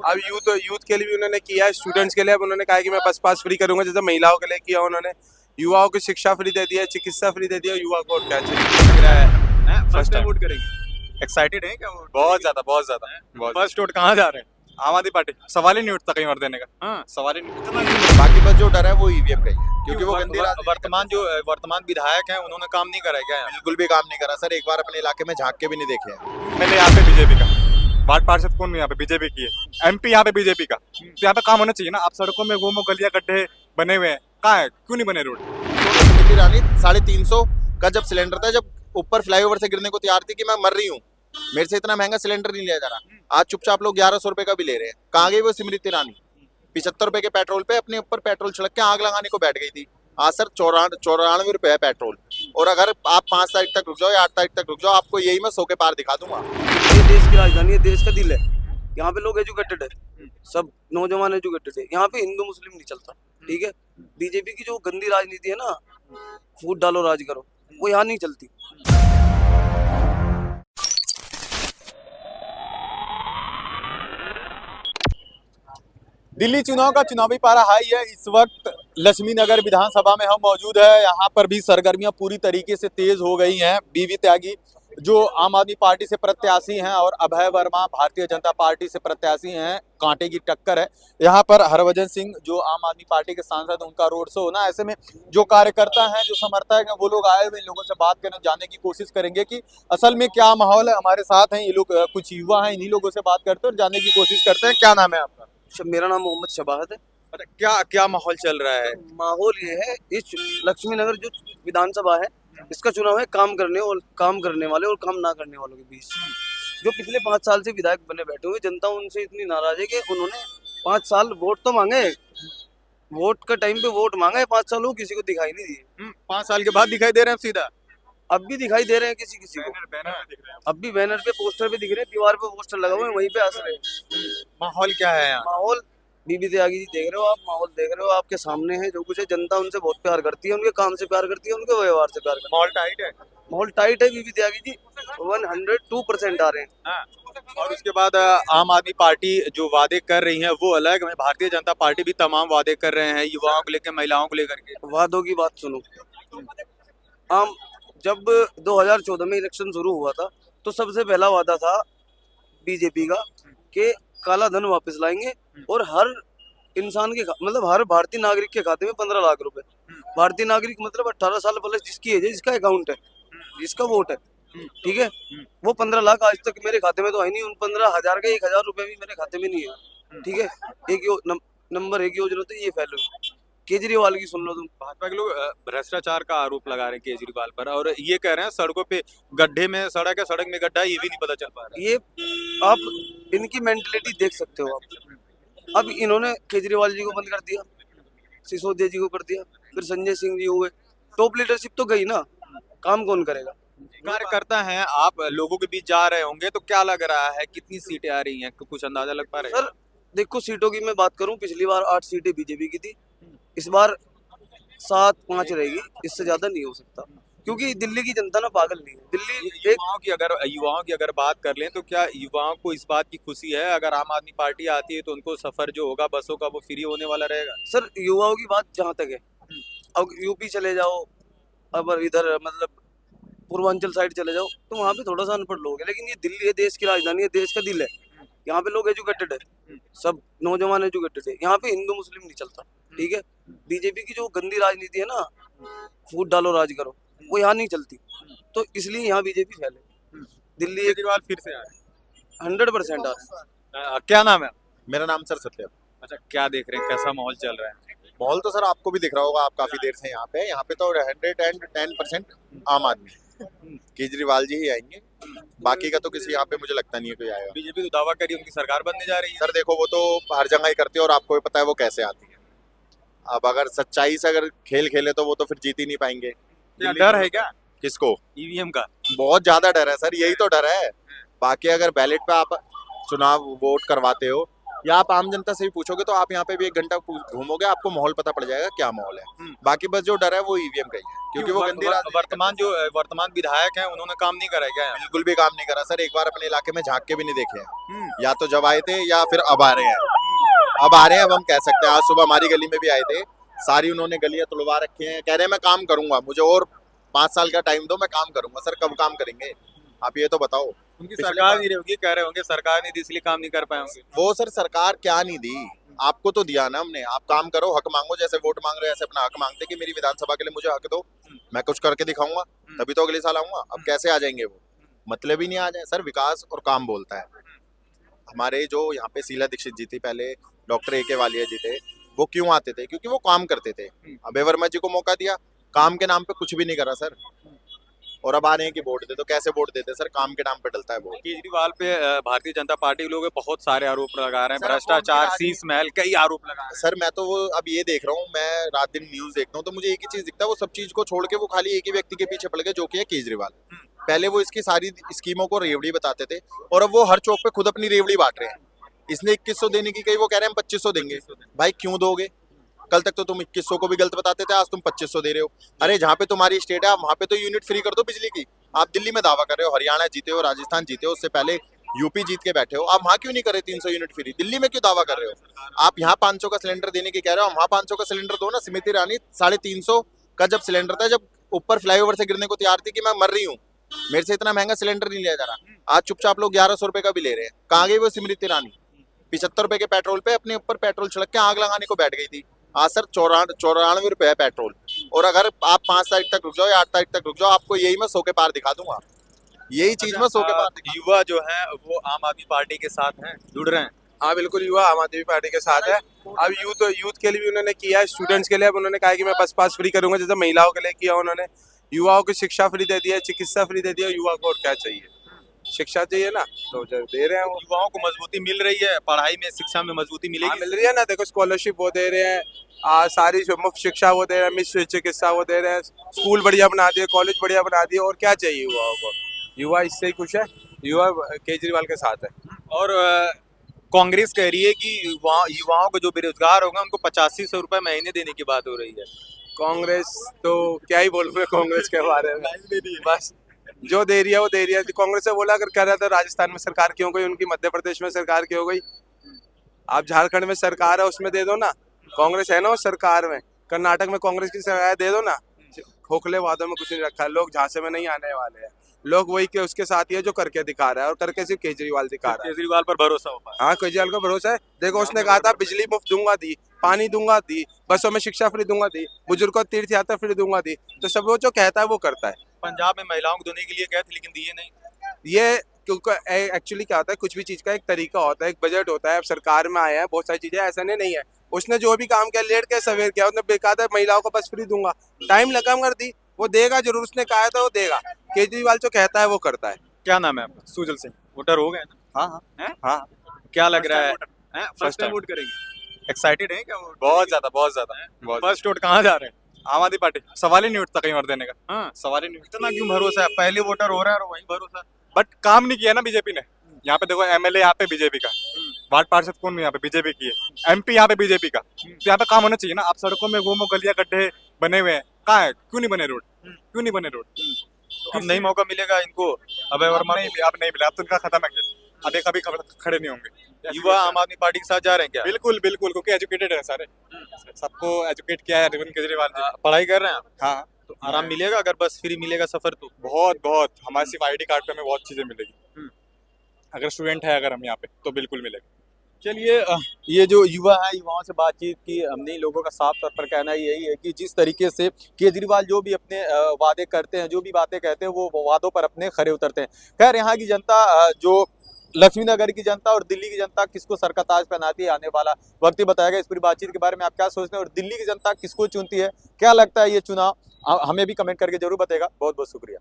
अब यूथ के लिए भी उन्होंने किया है, स्टूडेंट्स के लिए। अब उन्होंने कहा कि मैं बस पास फ्री करूंगा, जैसे महिलाओं के लिए किया उन्होंने। युवाओं को शिक्षा फ्री दे दिया, चिकित्सा फ्री दे दिया। युवा को और क्या चाहिए। लग रहा है First first time time। Vote करेंगे, एक्साइटेड है क्या वोट? बहुत ज्यादा। फर्स्ट वोट कहाँ जा रहे हैं? आम आदमी पार्टी, सवाल ही नहीं उठता कहीं और देने का। हाँ। सवाल ही नहीं उठता। बाकी बस जो डर है वो ईवीएम का ही है, क्योंकि वो गंदी राजनीति वर्तमान विधायक हैं, उन्होंने काम नहीं करा है क्या? बिल्कुल भी काम नहीं करा सर। एक बार अपने इलाके में झांक के भी नहीं देखे हैं। मैंने यहाँ पे बीजेपी का वार्ड पार्षद कौन यहाँ पे बीजेपी की है, एमपी यहाँ पे बीजेपी का, तो यहाँ पे काम होना चाहिए ना। आप सड़कों में घूमो, गलियां गड्ढे बने हुए हैं, कहाँ है, क्यों नहीं बने रोड? स्मृति ईरानी 350 का जब सिलेंडर था, जब ऊपर फ्लाईओवर से गिरने को तैयार थी कि मैं मर रही हूँ, मेरे से इतना महंगा सिलेंडर नहीं लिया जा रहा। आज चुपचाप लोग 1100 रुपए का भी ले रहे हैं। कहाँ गई वो स्मृति ईरानी? 75 रुपए के पेट्रोल पे अपने ऊपर पेट्रोल छिड़क के आग लगाने को बैठ गई थी। आज सर 94 रुपए है पेट्रोल। और अगर आप 5 तारीख तक रुक जाओ या 8 तारीख तक रुक जाओ, आपको यही मैं 100 के पार दिखा दूंगा। ये देश की राजधानी है, देश का दिल है। यहाँ पे लोग एजुकेटेड है, सब नौजवान एजुकेटेड है। यहाँ पे हिंदू मुस्लिम नहीं चलता, ठीक है। बीजेपी की जो गंदी राजनीति है ना, फूट डालो राज करो, वो यहाँ नहीं चलती। दिल्ली चुनाव का चुनावी पारा हाई है। इस वक्त लक्ष्मी नगर विधानसभा में हम मौजूद है। यहाँ पर भी सरगर्मियां पूरी तरीके से तेज हो गई हैं। बीवी त्यागी जो आम आदमी पार्टी से प्रत्याशी हैं और अभय वर्मा भारतीय जनता पार्टी से प्रत्याशी हैं, कांटे की टक्कर है। यहाँ पर हरभजन सिंह जो आम आदमी पार्टी के सांसद, उनका रोड शो होना। ऐसे में जो कार्यकर्ता हैं, जो समर्थक हैं, वो लोग आए हुए इन लोगों से बात करने, जानने की कोशिश करेंगे कि असल में क्या माहौल है। हमारे साथ हैं ये लोग, कुछ युवा हैं, इन्हीं लोगों से बात करते हैं और जानने की कोशिश करते हैं। क्या नाम है आपका? मेरा नाम मोहम्मद शबाहत है। अच्छा, क्या क्या माहौल चल रहा है? माहौल ये है, इस लक्ष्मी नगर जो विधानसभा है, इसका चुनाव है काम करने वाले और काम ना करने वालों के बीच। जो पिछले 5 साल से विधायक बने बैठे हुए, जनता उनसे इतनी नाराज है कि उन्होंने 5 साल वोट तो मांगे, वोट का टाइम पे वोट मांगा है 5 साल, वो किसी को दिखाई नहीं दिए। 5 साल के बाद दिखाई दे रहे हैं सीधा। अब भी दिखाई दे रहे हैं किसी किसी को। बैनर में दिख रहे हैं। अब भी बैनर पे, पोस्टर पे दिख रहे हैं, दीवार पे पोस्टर लगा हुआ है, वहीं पे हंस रहे हैं। माहौल क्या है यहाँ? माहौल बीबी त्यागी जी देख रहे हो आप, माहौल देख रहे हो, आपके सामने है जो कुछ है। जनता उनसे बहुत प्यार करती है, उनके काम से प्यार करती है, उनके व्यवहार से प्यार करती माहौल टाइट है। है। माहौल टाइट है। बीबी त्यागी जी 102% आ रहे हैं। हाँ। और उसके बाद आम आदमी पार्टी जो वादे कर रही है वो अलग है, भारतीय जनता पार्टी भी तमाम वादे कर रहे हैं, युवाओं को लेकर, महिलाओं को लेकर के। वादों की बात सुनो। जब 2014 में इलेक्शन शुरू हुआ था, तो सबसे पहला वादा था बीजेपी का कि काला धन वापस लाएंगे और हर इंसान के मतलब हर भारतीय नागरिक के खाते में 15 लाख रुपए। भारतीय नागरिक मतलब 18 साल प्लस जिसकी एज है, जिसका अकाउंट है, जिसका वोट है, ठीक है। वो 15 लाख आज तक मेरे खाते में तो है नहीं। उन 15,000 के 1,000 रुपए भी मेरे खाते में नहीं है, ठीक है। नंबर एक योजना तो ये फैल हुई। केजरीवाल की सुन लो तुम। भाजपा के लोग भ्रष्टाचार का आरोप लगा रहे हैं केजरीवाल पर, और ये कह रहे हैं सड़कों पे गड्ढे में सड़क है, सड़क में गड्ढा है, ये भी नहीं पता चल पा रहा है। ये आप इनकी मेंटलिटी देख सकते हो आप। अब इन्होंने केजरीवाल जी को बंद कर दिया, सिसोदिया जी को कर दिया, फिर संजय सिंह जी हुए। टॉप लीडरशिप तो गई ना, काम कौन करेगा? कार्यकर्ता हैं आप, लोगों के बीच जा रहे होंगे, तो क्या लग रहा है, कितनी सीटें आ रही हैं, कुछ अंदाजा लग पा रहा है? सर देखो, सीटों की मैं बात करूं, पिछली बार 8 सीटें बीजेपी की थी, इस बार 7-5 रहेगी, इससे ज्यादा नहीं हो सकता। क्योंकि दिल्ली की जनता ना पागल नहीं है। दिल्ली युवाओं की अगर बात कर लें तो क्या युवाओं को इस बात की खुशी है अगर आम आदमी पार्टी आती है तो उनको सफर जो होगा बसों का वो फ्री होने वाला रहेगा? सर युवाओं की बात जहाँ तक है, अब यूपी चले जाओ, अब इधर मतलब पूर्वांचल साइड चले जाओ, तो वहाँ पे थोड़ा सा अनपढ़ लोग है। लेकिन ये दिल्ली है, देश की राजधानी है, देश का दिल है। यहाँ पे लोग एजुकेटेड है, सब नौजवान एजुकेटेड है। यहाँ पे हिंदू मुस्लिम नहीं चलता, ठीक है। बीजेपी की जो गंदी राजनीति है ना, फूट डालो राज करो, वो यहाँ नहीं चलती। तो इसलिए यहाँ बीजेपी फैले। दिल्ली केजरीवाल फिर से आए? 100% आ रहा है। क्या नाम है? मेरा नाम सर सत्यम। अच्छा, क्या देख रहे हैं, कैसा माहौल चल रहा है? माहौल तो सर आपको भी दिख रहा होगा, आप काफी देर से यहाँ पे तो 110% आम आदमी। केजरीवाल जी ही आएंगे, बाकी का तो किसी यहाँ पे मुझे लगता नहीं है कोई आएगा। बीजेपी तो दावा करी उनकी सरकार बनने जा रही है। सर देखो, वो तो हर जगह ही करती है और आपको भी पता है वो कैसे आती है। अब अगर सच्चाई से अगर खेल खेले तो वो तो फिर जीत ही नहीं पाएंगे। क्या डर है क्या किसको? ईवीएम का? बहुत ज्यादा डर है सर, यही तो डर है। बाकी अगर बैलेट पे आप चुनाव वोट करवाते हो या आप आम जनता से भी पूछोगे तो आप यहाँ पे भी 1 घंटा घूमोगे, आपको माहौल पता पड़ जाएगा क्या माहौल है। बाकी बस जो डर है वो ईवीएम का ही है, क्योंकि वो गंदी वर्तमान विधायक हैं उन्होंने काम नहीं करा है क्या? बिल्कुल भी काम नहीं करा सर। एक बार अपने इलाके में झांक के भी नहीं देखे हैं, या तो जब आए थे या फिर अब आ रहे हैं। अब आ रहे हैं, अब हम कह सकते हैं। आज सुबह हमारी गली में भी आए थे, सारी उन्होंने गलियां तुड़वा रखी हैं, कह रहे हैं मैं काम करूंगा, मुझे और 5 साल का टाइम दो, मैं काम करूंगा। सर कब काम करेंगे आप ये तो बताओ। उनकी पिछले सरकार बार- नहीं रही होगी, कह रहे होंगे सरकार नहीं दी इसलिए काम नहीं कर पाए होंगे। वो सर सरकार क्या नहीं दी, आपको तो दिया ना हमने। आप काम करो, हक मांगो, जैसे वोट मांग रहे हो ऐसे अपना हक मांगते कि मेरी विधानसभा के लिए मुझे हक दो, मैं कुछ करके दिखाऊंगा, तभी तो अगले साल आऊंगा। अब कैसे आ जाएंगे वो, मतलब ही नहीं आ जाए सर। विकास और काम बोलता है। हमारे जो यहाँ पे शीला दीक्षित जी थी, पहले डॉक्टर AK वालिया जी थे, वो क्यों आते थे? क्योंकि वो काम करते थे। अभय वर्मा जी को मौका दिया, काम के नाम पे कुछ भी नहीं करा सर। और अब आ रहे हैं कि वोट दे, तो कैसे वोट देते सर? काम के नाम पे डलता है वोट। केजरीवाल पे भारतीय जनता पार्टी के लोग बहुत सारे आरोप लगा रहे हैं, सर, भ्रष्टाचार, कौन सी शीश महल, कई आरोप लगा रहे हैं। सर मैं तो वो अब ये देख रहा हूँ, मैं रात दिन न्यूज देखता हूँ तो मुझे एक ही चीज दिखता है, वो सब चीज को छोड़ के वो खाली एक ही व्यक्ति के पीछे पड़ गए, जो कि है केजरीवाल। पहले वो इसकी सारी स्कीमों को रेवड़ी बताते थे, और अब वो हर चौक पे खुद अपनी रेवड़ी बांट रहे हैं। इसने 2100 देने की कही, वो कह रहे हैं हम 2500 देंगे। भाई क्यों दोगे? कल तक तो तुम 2100 को भी गलत बताते थे, आज तुम 2500 दे रहे हो। अरे जहाँ पे तुम्हारी स्टेट है, वहाँ पे तो यूनिट फ्री कर दो बिजली की। आप दिल्ली में दावा कर रहे हो, हरियाणा जीते हो, राजस्थान जीते हो, उससे पहले यूपी जीत के बैठे हो, आप वहाँ क्यों नहीं करे 300 यूनिट फ्री? दिल्ली में क्यों दावा कर रहे हो? आप यहाँ 500 का सिलेंडर देने की कह रहे हो, वहाँ 500 का सिलेंडर दो ना। स्मृति ईरानी 350 का जब सिलेंडर था, जब ऊपर फ्लाईओवर से गिरने को तैयार थी कि मैं मर रही हूँ, मेरे से इतना महंगा सिलेंडर नहीं लिया जा रहा। आज चुपचाप लोग 1100 रुपए का भी ले रहे हैं। कहाँ गई वो स्मृति ईरानी? 75 रुपए के पेट्रोल पे अपने ऊपर पेट्रोल छिड़क के आग लगाने को बैठ गई थी। आज सर 94 रुपए है पेट्रोल। और अगर आप 5 तारीख तक रुक जाओ या 8 तारीख तक रुक जाओ, आपको यही मैं 100 के पार दिखा दूंगा। यही चीज मैं 100 के पार दिखा। युवा जो है वो आम आदमी पार्टी के साथ हैं, जुड़ रहे हैं। हाँ बिल्कुल, युवा आम आदमी पार्टी के साथ है। अब यूथ के लिए भी उन्होंने किया है, स्टूडेंट्स के लिए। अब उन्होंने कहा कि मैं बस पास फ्री करूंगा, जैसे महिलाओं के लिए किया उन्होंने। युवाओं को शिक्षा फ्री दे दिया, चिकित्सा फ्री दे दिया। युवा को और क्या चाहिए? शिक्षा चाहिए ना, तो जो दे रहे हैं वो। युवाओं को मजबूती मिल रही है, पढ़ाई में, शिक्षा में मजबूती हाँ, मिलेगी। मिल रही है ना। देखो स्कॉलरशिप वो दे रहे हैं, सारी जो मुफ्त शिक्षा वो दे रहे हैं, मिश्र चिकित्सा वो दे रहे हैं, स्कूल बढ़िया बना दिए, कॉलेज बढ़िया बना दिए। और क्या चाहिए युवाओं को? युवा इससे ही खुश है। युवा केजरीवाल के साथ है। और कांग्रेस कह रही है कि युवाओं को जो बेरोजगार होंगे उनको 8500 रुपए महीने देने की बात हो रही है। कांग्रेस तो क्या ही बोलूं मैं कांग्रेस के बारे में। बस जो दे रही है वो दे रही है। कांग्रेस से बोला अगर कर रहा था राजस्थान में सरकार क्यों गई, उनकी मध्य प्रदेश में सरकार क्यों गई? आप झारखंड में सरकार है, उसमें दे दो ना। कांग्रेस है ना उस सरकार में। कर्नाटक में कांग्रेस की सरकार दे दो ना। खोखले वादों में कुछ नहीं रखा है। लोग झांसे में नहीं आने वाले हैं। लोग वही के उसके साथ ही है जो करके दिखा रहा है, और करके सिर्फ केजरीवाल दिखा रहा है। केजरीवाल पर भरोसा हो पाया। हाँ, केजरीवाल का भरोसा है। देखो उसने कहा था बिजली मुफ्त दूंगा दी, पानी दूंगा दी, बसों में शिक्षा फ्री दूंगा दी, बुजुर्गों को तीर्थ यात्रा फ्री दूंगा दी। तो सब वो जो कहता है वो करता है। पंजाब में महिलाओं को देने के लिए गए थे लेकिन दिए नहीं। ये क्योंकि एक्चुअली क्या होता है, कुछ भी चीज का एक तरीका होता है, एक बजट होता है। अब सरकार में आए हैं बहुत सारी चीजें, ऐसा नहीं है। उसने जो भी काम किया, लेट के सवेर किया, उसने बेकायदा महिलाओं को बस फ्री दूंगा, टाइम लगा कर दी। वो देगा जरूर, उसने कहा था वो देगा। केजरीवाल जो कहता है वो करता है। क्या नाम है आपका? सुजल सिंह। वोटर हो गए ना? हाँ हैं? हाँ क्या लग रहा है? First first time time. Vote करेंगे? एक्साइटेड है क्या? बहुत ज्यादा फर्स्ट वोट कहाँ जा रहे हैं? आम आदमी पार्टी सवाल ही नहीं उठता कहीं और देने का। हाँ, सवाल ही नहीं उठता। इतना क्यों भरोसा है? पहले वोटर हो रहा है और वही भरोसा। बट काम नहीं किया ना बीजेपी ने। यहाँ पे देखो MLA यहाँ पे बीजेपी का, वार्ड पार्षद कौन यहाँ पे बीजेपी की है, MP यहाँ पे बीजेपी का। तो यहाँ पे काम होना चाहिए ना। आप सड़कों में वो गलियां गड्ढे बने हुए हैं, कहाँ है? क्यों नहीं बने रोड? क्यों नहीं बने रोड? अब नहीं मौका मिलेगा इनको? अभय वर्मा अब नहीं मिला, अब तो उनका खत्म है खेल। अब एक अभी खड़े नहीं होंगे। युवा आम आदमी पार्टी के साथ जा रहे हैं क्या? बिल्कुल बिल्कुल, क्योंकि एजुकेटेड है सारे, सबको एजुकेट किया है अरविंद केजरीवाल जी। पढ़ाई कर रहे हैं आप? हाँ, तो आराम मिलेगा अगर बस फ्री मिलेगा सफर तो? बहुत हमारे सिर्फ ID कार्ड पे हमें बहुत चीजें मिलेगी। अगर स्टूडेंट है अगर हम यहाँ पे तो बिल्कुल मिलेगा। चलिए, ये जो युवा है, युवाओं से बातचीत की हमने। लोगों का साफ तौर पर कहना यही है कि जिस तरीके से केजरीवाल जो भी अपने वादे करते हैं, जो भी बातें कहते हैं, वो वादों पर अपने खरे उतरते हैं। खैर, यहाँ की जनता, जो लक्ष्मी नगर की जनता और दिल्ली की जनता किसको सर का ताज पहनाती है, आने वाला वक्त ही बताएगा। इस पूरी बातचीत के बारे में आप क्या सोचते हैं और दिल्ली की जनता किसको चुनती है, क्या लगता है ये चुनाव? हमें भी कमेंट करके जरूर बताएगा। बहुत बहुत शुक्रिया।